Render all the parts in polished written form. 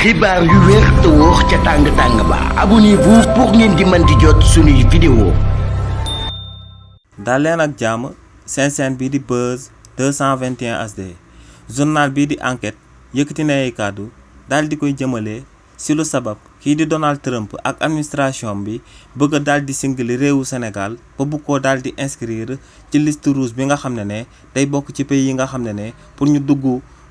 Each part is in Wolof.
xibaar yu wér te wóor ca tàng-tàng ba abonnez-vous pour ngeen di mën di jot suñuy vidéo. daal leen ak jàmm seen chaîne bii di Buzz 221 HD journal bii di enquête yëkkati na ay kàddu daal di koy jëmale si lu sabab kii di Donald Trump ak administration bi bëgg a daal di singali réewu Sénégal ba bu ko daal di inscrire ci liste rouge bi nga xam ne day bokk ci pays yi nga xam ne pour ñu dugg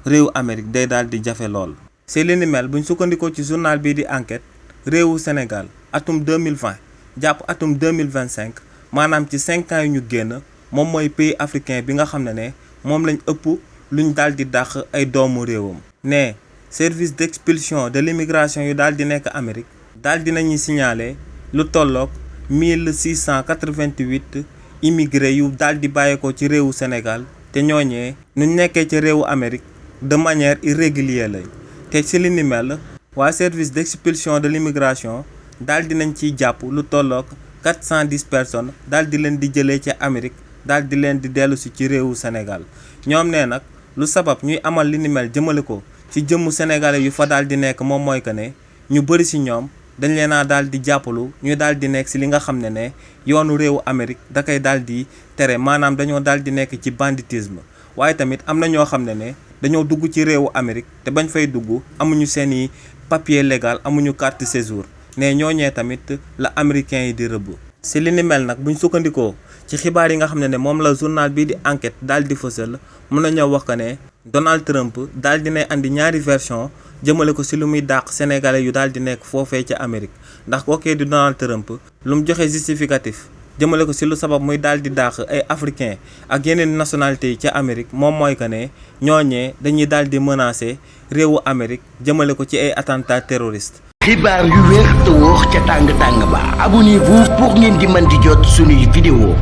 réewu Amérique day daal di jafe lool. si li ni mel buñ sukkandikoo ci journal bii di enquête réewu Sénégal atum 2020 jàpp atum 2025 maanaam ci 5 ans yu ñu génn moom mooy pays africain bi nga xam ne moom lañ ëpp luñ daal di dàq ay doomu réewam. ne service d'expulsion de l'immigration yu daal di nekk Amérique daal di nañuy signaler lu tolloog 1688 immigrés yu daal di bàyyeekoo ci réewu Sénégal te ñooñee nuñ nekkee ci réewu Amérique de manière irrégulière lañ. te ci li ni mel waa service d'expulsion de l'immigration daal di nañ ciy jàpp lu tolloog 410 personnes daal di leen di jëlee ci Amérique daal di leen di dellu si ci réewu Sénégal ñoom nee nag lu sabab ñuy amal li ni mel jëmale ko ci jëmmu sénégalais yu fa daal di nekk moom mooy que ne ñu bëri si ñoom dañ leen a daal di jàppalu ñu daal di nekk si li nga xam ne yoonu réewu Amérique da koy daal di tere maanaam dañoo daal di nekk ci banditisme waaye tamit am na ñoo xam ne dañoo dugg ci réewu Amérique te bañ fay dugg amuñu seeni papier légal amuñu carte séjour ne ñooñee tamit la américains yi di rëbb. si li ni mel nag buñ sukkandikoo ci xibaar yi nga xam ne moom la journal bii di enquête daal di fësal mën nañoo wax que ne Donald Trump daal di ne andi ñaari version jëmale ko si lu muy dàq sénégalais yu daal di nekk foofee ca Amérique ndax kookee di Donald Trump lu mu joxe justificatif jëmale ko si lu sabab muy daal di dàq ay africain ak yeneen nationalités yi ca Amérique moom mooy que ne ñooñee dañuy daal di menacer réewu Amérique jëmale ko ci ay attentats terroristes. xibaar yu wér te wóor ca tàng-tàng ba abonnez-vous pour ngeen di mën di jot suñuy vidéo.